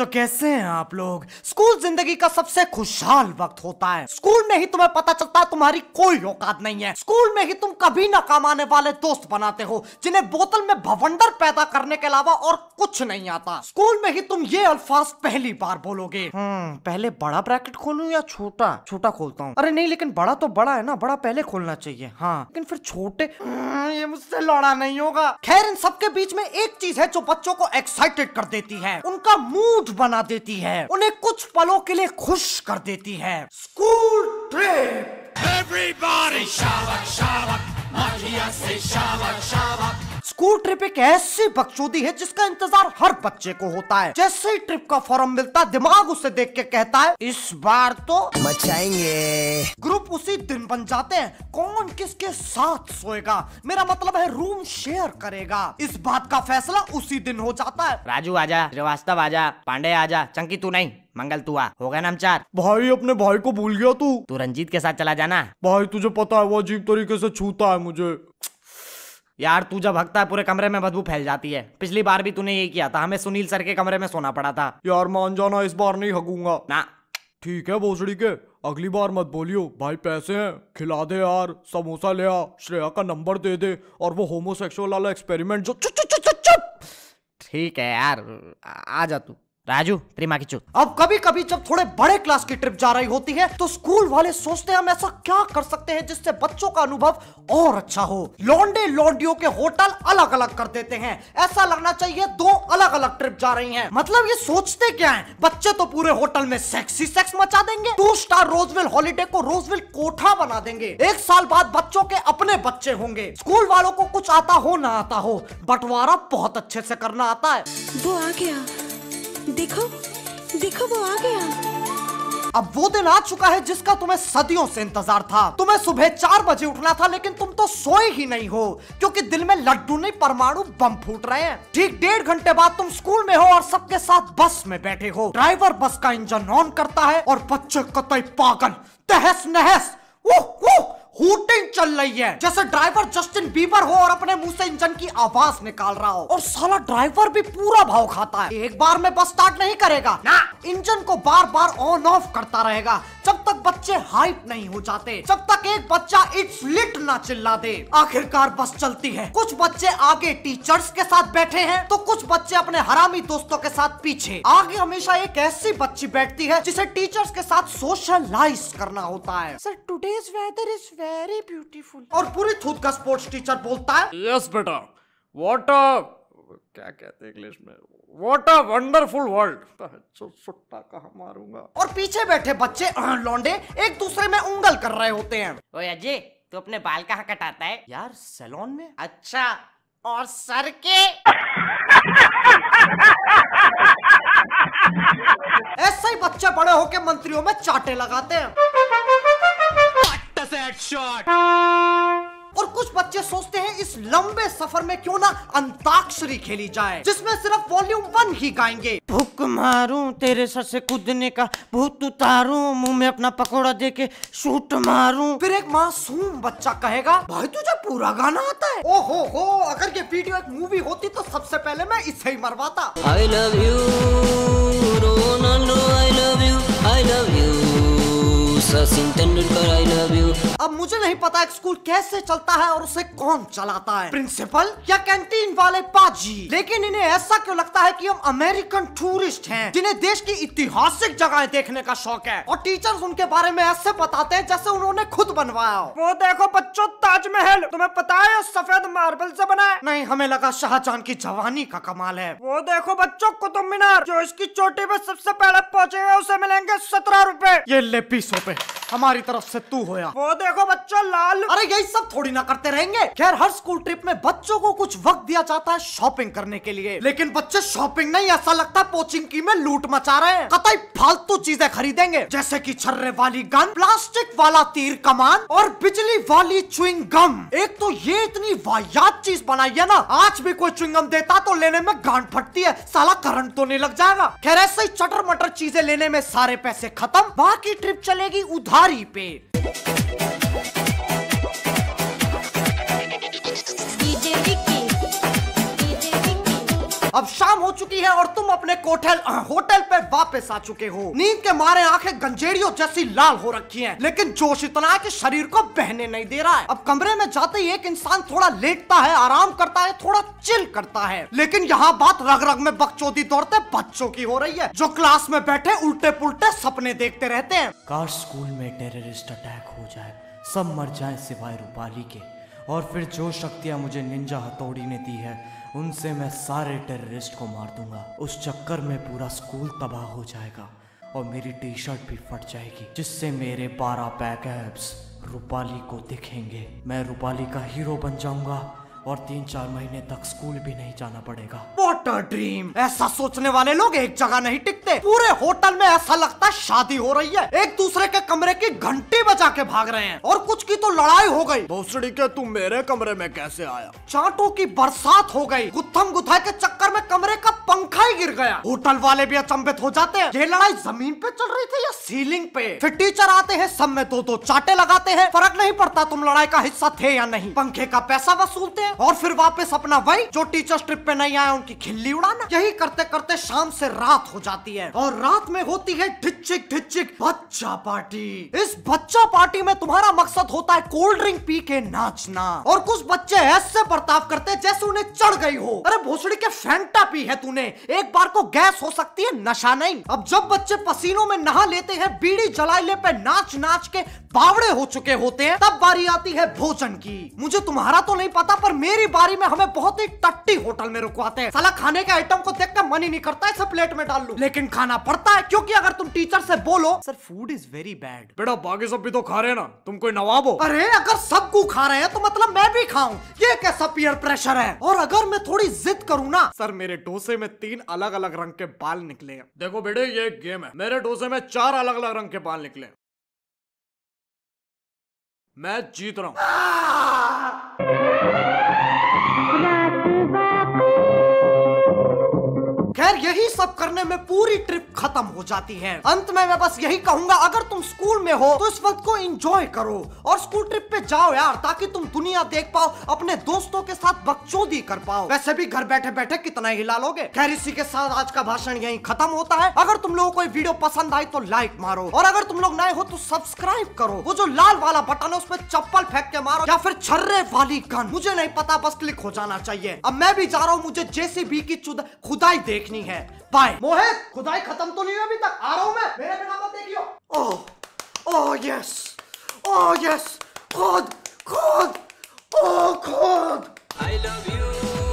तो कैसे हैं आप लोग? स्कूल जिंदगी का सबसे खुशहाल वक्त होता है। स्कूल में ही तुम्हें पता चलता है तुम्हारी कोई औकात नहीं है। स्कूल में ही तुम कभी ना काम आने वाले दोस्त बनाते हो जिन्हें बोतल में भवंडर पैदा करने के अलावा और कुछ नहीं आता। स्कूल में ही तुम ये अल्फाज पहली बार बोलोगे, पहले बड़ा ब्रैकेट खोलूं या छोटा? छोटा खोलता हूँ। अरे नहीं, लेकिन बड़ा तो बड़ा है ना, बड़ा पहले खोलना चाहिए। हाँ, लेकिन फिर छोटे, ये मुझसे लड़ा नहीं होगा। खैर, इन सबके बीच में एक चीज है जो बच्चों को एक्साइटेड कर देती है, उनका मूड बना देती है, उन्हें कुछ पलों के लिए खुश कर देती है। School trip. Everybody शाबाश शाबाश, माहिया से शाबाश शाबाश। स्कूल ट्रिप एक ऐसी बकचोदी है जिसका इंतजार हर बच्चे को होता है। जैसे ही ट्रिप का फॉर्म मिलता है, दिमाग उसे देख के कहता है इस बार तो मचाएंगे। ग्रुप उसी दिन बन जाते हैं, कौन किसके साथ सोएगा, मेरा मतलब है रूम शेयर करेगा। इस बात का फैसला उसी दिन हो जाता है। राजू आजा, श्रीवास्तव आजा, पांडे आजा, चंकी तू नहीं, मंगल तू आ, हो गए ना हम 4। भाई अपने भाई को भूल गया तू रंजीत के साथ चला जाना। भाई तुझे पता है वो अजीब तरीके से छूता है मुझे। यार तू जब हकता है पूरे कमरे में बदबू फैल जाती है। पिछली बार भी तूने यही किया था, हमें सुनील सर के कमरे में सोना पड़ा था। यार मान जाना, इस बार नहीं हगूंगा ना। ठीक है भोसड़ी के, अगली बार मत बोलियो। भाई पैसे हैं, खिला दे यार, समोसा ले आ, श्रेया का नंबर दे दे, और वो होमोसेक्सुअल वाला एक्सपेरिमेंट जो चुप। ठीक है यार, आ जा तू। राजू तेरी माँ की चुप। अब कभी कभी जब थोड़े बड़े क्लास की ट्रिप जा रही होती है तो स्कूल वाले सोचते हैं हम ऐसा क्या कर सकते हैं जिससे बच्चों का अनुभव और अच्छा हो। लौंडे लौंडियों के होटल अलग अलग कर देते हैं, ऐसा लगना चाहिए 2 अलग अलग ट्रिप जा रही हैं। मतलब ये सोचते क्या है, बच्चे तो पूरे होटल में सेक्सी सेक्स मचा देंगे, 2 स्टार रोजविल हॉलिडे को रोजविल कोठा बना देंगे। 1 साल बाद बच्चों के अपने बच्चे होंगे। स्कूल वालों को कुछ आता हो ना आता हो, बंटवारा बहुत अच्छे से करना आता है। वो आ गया, देखो देखो वो आ गया। अब वो दिन आ चुका है जिसका तुम्हें सदियों से इंतजार था। तुम्हें सुबह 4 बजे उठना था, लेकिन तुम तो सोए ही नहीं हो क्योंकि दिल में लड्डू नहीं परमाणु बम फूट रहे हैं। ठीक 1.5 घंटे बाद तुम स्कूल में हो और सबके साथ बस में बैठे हो। ड्राइवर बस का इंजन ऑन करता है और बच्चे कतई पागल तहस नहस हूटिंग चल रही है, जैसे ड्राइवर जस्टिन बीबर हो और अपने मुंह से इंजन की आवाज निकाल रहा हो। और साला ड्राइवर भी पूरा भाव खाता है, एक बार में बस स्टार्ट नहीं करेगा ना, इंजन को बार बार ऑन ऑफ करता रहेगा जब तक बच्चे हाइप नहीं हो जाते, जब तक एक बच्चा इट्स लिट ना चिल्ला दे। आखिरकार बस चलती है। कुछ बच्चे आगे टीचर्स के साथ बैठे हैं तो कुछ बच्चे अपने हरामी दोस्तों के साथ पीछे। आगे हमेशा एक ऐसी बच्ची बैठती है जिसे टीचर्स के साथ सोशलाइज करना होता है। Sir today's weather is very beautiful. और पूरी थूत का स्पोर्ट्स टीचर बोलता है यस बेटा, व्हाट क्या कहते हैं इंग्लिश में, व्हाट अ वंडरफुल वर्ल्ड। सुट्टा कहाँ मारूंगा। और पीछे बैठे बच्चे लौंडे एक दूसरे में उंगल कर रहे होते हैं। ओए अजय, तू अपने बाल कहाँ कटाता है? यार सैलून में। अच्छा, और सर के? ऐसे ही बच्चे बड़े होके मंत्रियों में चाटे लगाते हैं। और कुछ बच्चे सोचते हैं इस लंबे सफर में क्यों ना अंताक्षरी खेली जाए जिसमें सिर्फ वॉल्यूम 1 ही गाएंगे। भूख मारूं तेरे सर से कूदने का, भूत उतारूं मुंह में अपना पकोड़ा देके शूट मारूं। फिर एक मासूम बच्चा कहेगा भाई तुझे पूरा गाना आता है। ओहो हो, अगर ये वीडियो एक मूवी होती तो सबसे पहले मैं इसे ही मरवाता। I love you, Ronaldo, I love you, I love you, Sachin Tendulkar, I love you। अब मुझे नहीं पता एक स्कूल कैसे चलता है और उसे कौन चलाता है, प्रिंसिपल या कैंटीन वाले पाजी, लेकिन इन्हें ऐसा क्यों लगता है कि हम अमेरिकन टूरिस्ट हैं जिन्हें देश की ऐतिहासिक जगहें देखने का शौक है। और टीचर्स उनके बारे में ऐसे बताते हैं जैसे उन्होंने खुद बनवाया हो। वो देखो बच्चों, ताजमहल तुम्हें पता है सफेद मार्बल से बना है। नहीं, हमें लगा शाहजहां की जवानी का कमाल है। वो देखो बच्चों, कुतुब मीनार, जो इसकी चोटी पे सबसे पहले पहुंचेगा उसे मिलेंगे 17 रुपए। ये ले 20 रुपए हमारी तरफ से तू होया। वो देखो बच्चों लाल। अरे यही सब थोड़ी ना करते रहेंगे। खैर, हर स्कूल ट्रिप में बच्चों को कुछ वक्त दिया जाता है शॉपिंग करने के लिए, लेकिन बच्चे शॉपिंग नहीं, ऐसा लगता है पोचिंकी में लूट मचा रहे हैं। कतई फालतू चीजें खरीदेंगे जैसे कि छर्रे वाली गन, प्लास्टिक वाला तीर कमान और बिजली वाली च्युइंग गम। एक तो ये इतनी वाहियात चीज बनाई है ना, आज भी कोई च्युइंग गम देता तो लेने में गांठ फटती है, साला करंट तो नहीं लग जाएगा। खैर, ऐसे ही चटर मटर चीजें लेने में सारे पैसे खत्म, बाकी ट्रिप चलेगी उधारी पे। अब शाम हो चुकी है और तुम अपने होटल पे वापस आ चुके हो। नींद के मारे आंखें गंजेड़ियों जैसी लाल हो रखी हैं, लेकिन जोश इतना है कि शरीर को बहने नहीं दे रहा है। अब कमरे में जाते ही एक इंसान थोड़ा लेटता है, आराम करता है, थोड़ा चिल करता है, लेकिन यहाँ बात रग रग में बकचोदी दौड़ते बच्चों की हो रही है, जो क्लास में बैठे उल्टे पुल्टे सपने देखते रहते हैं। काश स्कूल में टेररिस्ट अटैक हो जाए, सब मर जाए सिवाय रूपाली के, और फिर जो शक्तियाँ मुझे निंजा हथौड़ी ने दी है उनसे मैं सारे टेररिस्ट को मार दूंगा। उस चक्कर में पूरा स्कूल तबाह हो जाएगा और मेरी टी शर्ट भी फट जाएगी, जिससे मेरे 12 पैक एब्स रूपाली को दिखेंगे। मैं रूपाली का हीरो बन जाऊंगा और 3-4 महीने तक स्कूल भी नहीं जाना पड़ेगा। What a dream! ऐसा सोचने वाले लोग एक जगह नहीं टिकते। पूरे होटल में ऐसा लगता है शादी हो रही है। एक दूसरे के कमरे की घंटी बजा के भाग रहे हैं और कुछ की तो लड़ाई हो गई। भोसड़ी के तू मेरे कमरे में कैसे आया? चांटों की बरसात हो गई। गुत्थम गुथाई के चक्कर में कमरे का पंखा ही गिर गया। होटल वाले भी अचंभित हो जाते हैं। ये लड़ाई जमीन पे चल रही थी या सीलिंग पे? फिर टीचर आते हैं, सब में 2-2 चाटे लगाते हैं। फर्क नहीं पड़ता तुम लड़ाई का हिस्सा थे या नहीं। पंखे का पैसा वसूलते हैं और फिर वापस अपना वही जो टीचर्स ट्रिप पे नहीं आए उनकी खिल्ली उड़ाना। यही करते करते शाम से रात हो जाती है और रात में होती है ढिच्चिक ढिच्चिक बच्चा पार्टी। इस बच्चा पार्टी में तुम्हारा मकसद होता है कोल्ड ड्रिंक पी के नाचना, और कुछ बच्चे ऐसे बर्ताव करते हैं जैसे उन्हें चढ़ गई हो। अरे भोसड़ी के फैंटा पी है तूने, एक बार को गैस हो सकती है, नशा नहीं। अब जब बच्चे पसीनों में नहा लेते हैं, बीड़ी जलाइले पे नाच नाच के बावड़े हो चुके होते हैं, तब बारी आती है भोजन की। मुझे तुम्हारा तो नहीं पता, पर मेरी बारी में हमें बहुत ही टट्टी होटल में रुकवाते हैं। साला खाने के आइटम को देखकर मन ही नहीं करता इसे प्लेट में डाल लूं, लेकिन खाना पड़ता है, क्योंकि अगर तुम टीचर से बोलो sir food is very bad, बेटा बाकी सब भी तो खा रहे हैं ना, तुम कोई नवाब हो? अरे अगर सबको खा रहे हैं तो मतलब मैं भी खाऊं, ये कैसा पीयर प्रेशर है? और अगर मैं थोड़ी जिद करूं ना, सर मेरे डोसे में 3 अलग अलग रंग के बाल निकले हैं। देखो बेटे ये एक गेम है, मेरे डोसे में 4 अलग अलग रंग के बाल निकले। मैं जीत रहा हूं। खैर यही सब करने में पूरी ट्रिप खत्म हो जाती है। अंत में मैं बस यही कहूंगा, अगर तुम स्कूल में हो तो इस वक्त को एंजॉय करो और स्कूल ट्रिप पे जाओ यार, ताकि तुम दुनिया देख पाओ, अपने दोस्तों के साथ बकचोदी कर पाओ। वैसे भी घर बैठे बैठे कितना हिला लोगे। खैर इसी के साथ आज का भाषण यहीं खत्म होता है। अगर तुम लोगों को वीडियो पसंद आई तो लाइक मारो, और अगर तुम लोग नए हो तो सब्सक्राइब करो। वो जो लाल वाला बटन है उस पर चप्पल फेंक के मारो, या फिर छर्रे वाली गन, मुझे नहीं पता, बस क्लिक हो जाना चाहिए। अब मैं भी जा रहा हूँ, मुझे जेसीबी की खुदाई देखनी है। बाय। मोहित खुदाई खत्म तो नहीं हुई अभी तक, आ रहा हूं मैं, मेरे बिना मत देखियो। ओह यस, ओह यस, खुद खुद, ओह खुद। I love you.